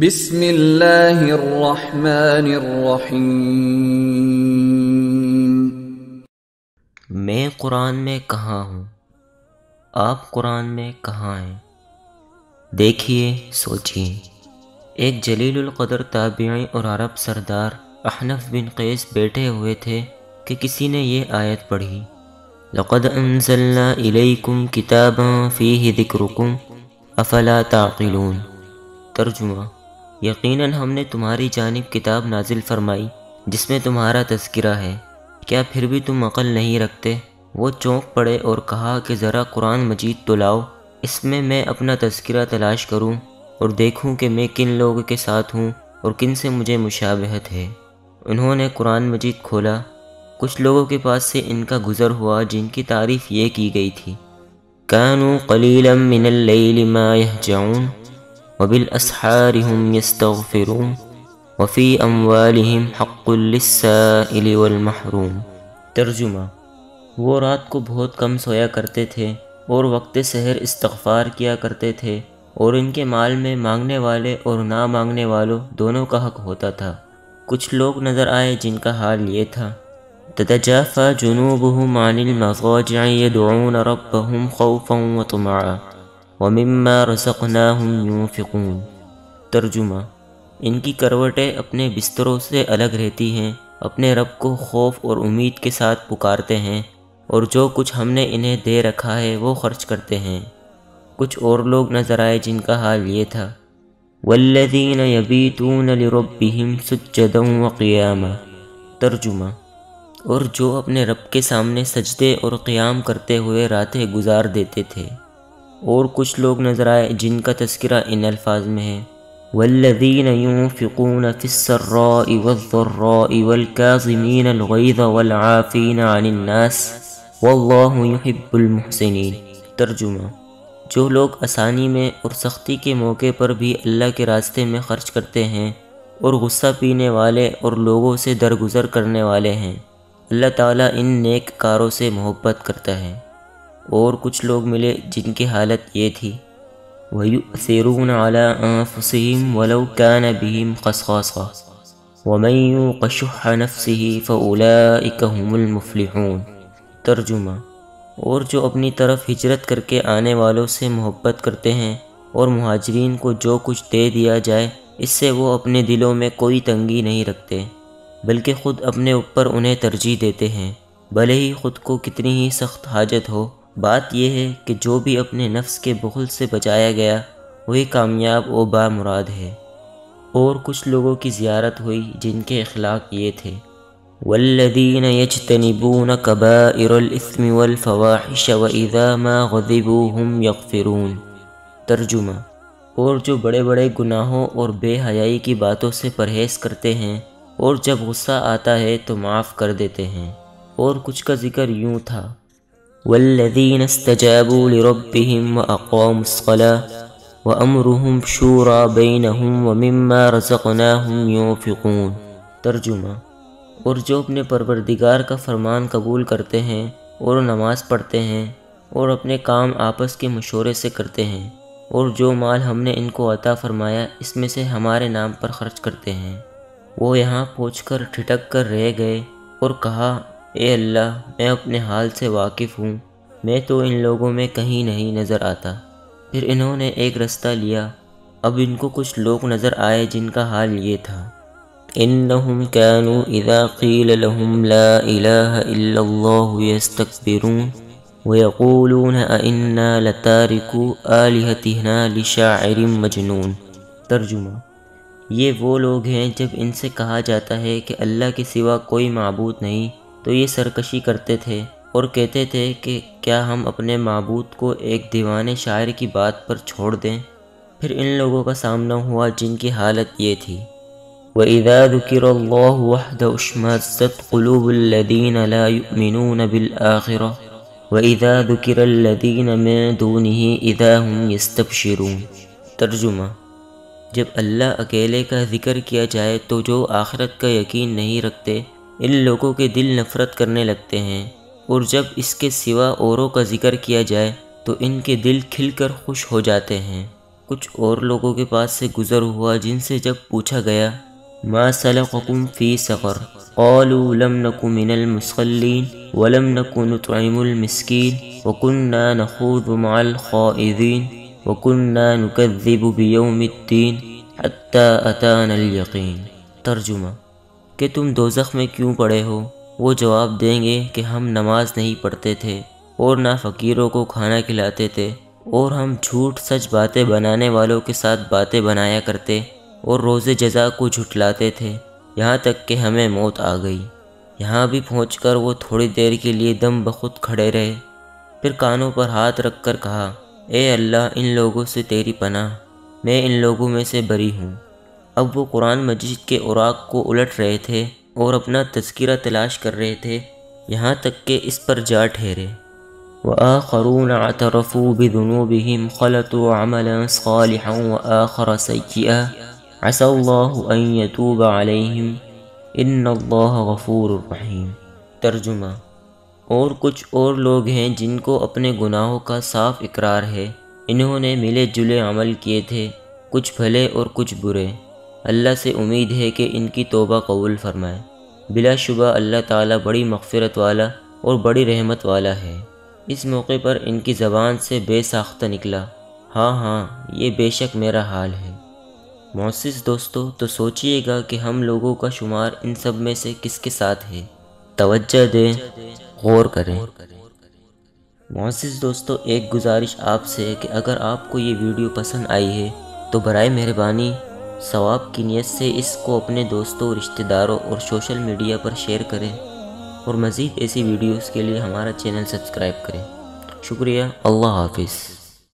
بسم اللہ الرحمن الرحیم۔ میں قرآن میں کہاں ہوں، آپ قرآن میں کہاں ہیں؟ دیکھیے، سوچیے۔ ایک جلیل القدر تابعی اور عرب سردار احنف بن قیس بیٹھے ہوئے تھے کہ کسی نے یہ آیت پڑھی، لَقَدْ أَنزَلْنَا إِلَيْكُمْ كِتَابًا فِيهِ ذِكْرُكُمْ أَفَلَا تَعْقِلُونَ۔ ترجمہ: یقیناً ہم نے تمہاری جانب کتاب نازل فرمائی جس میں تمہارا تذکرہ ہے، کیا پھر بھی تم عقل نہیں رکھتے؟ وہ چونک پڑے اور کہا کہ ذرا قرآن مجید تو لاؤ، اس میں اپنا تذکرہ تلاش کروں اور دیکھوں کہ میں کن لوگوں کے ساتھ ہوں اور کن سے مجھے مشابہت ہے۔ انہوں نے قرآن مجید کھولا، کچھ لوگوں کے پاس سے ان کا گزر ہوا جن کی تعریف یہ کی گئی تھی، كانوا قليلا من الليل ما يهجعون وبالأسحار هم يستغفرون وفي أموالهم حق للسائل والمحروم۔ ترجمہ: وہ رات کو بہت کم سویا کرتے تھے اور وقت سحر استغفار کیا کرتے تھے، اور ان کے مال میں مانگنے والے اور نہ مانگنے والوں دونوں کا حق ہوتا تھا۔ کچھ لوگ نظر آئے جن کا حال یہ تھا، تتجافى جنوبهم عن المضاجع يدعون ربهم خوفا وطمعا ومما رزقناهم ينفقون۔ ترجمہ: ان کی کروٹیں اپنے بستروں سے الگ رہتی ہیں، اپنے رب کو خوف اور امید کے ساتھ پکارتے ہیں، اور جو کچھ ہم نے انہیں دے رکھا ہے وہ خرچ کرتے ہیں۔ کچھ اور لوگ نظر آئے جن کا حال یہ تھا، والذین یبیتون لربهم سجدا وقیاما۔ ترجمہ: اور جو اپنے رب کے سامنے سجدے اور قیام کرتے ہوئے راتیں گزار دیتے تھے۔ اور کچھ لوگ نظر آئے جن کا تذکرہ ان الفاظ میں ہے، والذین ينفقون في السراء والضراء والكاظمین الغیظ والعافین عن الناس واللہ يحب المحسنین۔ ترجمہ: جو لوگ آسانی میں اور سختی کے موقع پر بھی اللہ کے راستے میں خرچ کرتے ہیں اور غصہ پینے والے اور لوگوں سے درگزر کرنے والے ہیں، اللہ تعالیٰ ان نیک کاروں سے محبت کرتا ہے۔ اور کچھ لوگ ملے جن کی حالت یہ تھی، وَيُؤْثِرُونَ عَلَىٰ أَنفُسِهِمْ وَلَوْ كَانَ بِهِمْ خَصَاصَةٌ وَمَن يُوقَ شُحَّ نَفْسِهِ فَأُولَٰئِكَ هُمُ الْمُفْلِحُونَ۔ ترجمہ: اور جو اپنی طرف ہجرت کر کے آنے والوں سے محبت کرتے ہیں اور مہاجرین کو جو کچھ دے دیا جائے اس سے وہ اپنے دلوں میں کوئی تنگی نہیں رکھتے، بلکہ خود اپنے اوپر انہیں ترجیح دیتے ہیں، بھلے ہی خود کو کتنی ہی سخت حاجت ہو۔ بات یہ ہے کہ جو بھی اپنے نفس کے بخل سے بچایا گیا وہی کامیاب و بامراد ہے۔ اور کچھ لوگوں کی زیارت ہوئی جن کے اخلاق یہ تھے، والذین یجتنبون کبائر الاثم والفواحش واذا ما غضبوا هم یغفرون۔ ترجمہ: اور جو بڑے بڑے گناہوں اور بے حیائی کی باتوں سے پرہیز کرتے ہیں اور جب غصہ آتا ہے تو معاف کر دیتے ہیں۔ اور کچھ کا ذکر یوں تھا، والذین استجابوا لربهم واقاموا الصلاة وامرهم شورى بینهم ومما رزقناهم ينفقون۔ ترجمہ: اور جو اپنے پروردگار کا فرمان قبول کرتے ہیں اور نماز پڑھتے ہیں اور اپنے کام آپس کے مشورے سے کرتے ہیں، اور جو مال ہم نے ان کو عطا فرمایا اس میں سے ہمارے نام پر خرچ کرتے ہیں۔ وہ یہاں پہنچ کر ٹھٹک کر رہ گئے اور کہا، اے اللہ، میں اپنے حال سے واقف ہوں، میں تو ان لوگوں میں کہیں نہیں نظر آتا۔ پھر انہوں نے ایک رستہ لیا۔ اب ان کو کچھ لوگ نظر آئے جن کا حال یہ تھا، انہم كانوا اذا قیل لهم لا الہ الا اللہ یستکبرون ویقولون ائنا لتارکو آلہتنا لشاعر مجنون۔ ترجمہ: یہ وہ لوگ ہیں جب ان سے کہا جاتا ہے کہ اللہ کے سوا کوئی معبود نہیں تو یہ سرکشی کرتے تھے اور کہتے تھے کہ کیا ہم اپنے معبود کو ایک دیوانے شاعر کی بات پر چھوڑ دیں۔ پھر ان لوگوں کا سامنا ہوا جن کی حالت یہ تھی، وَإِذَا ذُكِرَ اللَّهُ وَحْدَهُ اشْمَأَزَّتْ قُلُوبُ الَّذِينَ لَا يُؤْمِنُونَ بِالْآخِرَةِ وَإِذَا ذُكِرَ الَّذِينَ مِن دُونِهِ إِذَا هُمْ يَسْتَبْشِرُونَ۔ ترجمہ: جب اللہ اکیلے کا ذکر کیا جائے تو جو آخرت کا یقین نہیں رکھتے ان لوگوں کے دل نفرت کرنے لگتے ہیں، اور جب اس کے سوا اوروں کا ذکر کیا جائے تو ان کے دل کھل کر خوش ہو جاتے ہیں۔ کچھ اور لوگوں کے پاس سے گزر ہوا جن سے جب پوچھا گیا ما سلقکم فی سقر قالوا لم نک من المصلین ولم نک نطعم المسکین وکننا نخوض مع الخائضین وکننا نکذب بیوم الدین حتی اتانا الیقین۔ ترجمہ کہ تم دوزخ میں کیوں پڑے ہو؟ وہ جواب دیں گے کہ ہم نماز نہیں پڑھتے تھے اور نہ فقیروں کو کھانا کھلاتے تھے، اور ہم جھوٹ سچ باتیں بنانے والوں کے ساتھ باتیں بنایا کرتے اور روز جزا کو جھٹلاتے تھے، یہاں تک کہ ہمیں موت آ گئی۔ یہاں بھی پہنچ کر وہ تھوڑی دیر کے لیے دم بخود کھڑے رہے، پھر کانوں پر ہاتھ رکھ کر کہا اے اللہ ان لوگوں سے تیری پناہ، میں ان لوگوں میں سے بری ہوں۔ اب وہ قرآن مجید کے اوراق کو الٹ رہے تھے اور اپنا تذکرہ تلاش کر رہے تھے، یہاں تک کہ اس پر جا ٹھہرے وآخرون اعترفوا بذنوبهم خلطوا عملا صالحا وآخر سیئا عسى اللہ ان یتوب علیہم ان اللہ غفور رحیم۔ ترجمہ اور کچھ اور لوگ ہیں جن کو اپنے گناہوں کا صاف اقرار ہے، انہوں نے ملے جلے عمل کیے تھے، کچھ بھلے اور کچھ برے، اللہ سے امید ہے کہ ان کی توبہ قبول فرمائے۔ بلا شبہ اللہ تعالیٰ بڑی مغفرت والا اور بڑی رحمت والا ہے۔ اس موقع پر ان کی زبان سے بے ساختہ نکلا ہاں ہاں یہ بے شک میرا حال ہے۔ معزز دوستو، تو سوچئے گا کہ ہم لوگوں کا شمار ان سب میں سے کس کے ساتھ ہے؟ توجہ دیں، غور کریں۔ معزز دوستو، ایک گزارش آپ سے ہے کہ اگر آپ کو یہ ویڈیو پسند آئی ہے تو برائے مہربانی ثواب کی نیت سے اس کو اپنے دوستوں، رشتہ داروں اور سوشل میڈیا پر شیئر کریں، اور مزید ایسی ویڈیوز کے لیے ہمارا چینل سبسکرائب کریں۔ شکریہ، اللہ حافظ۔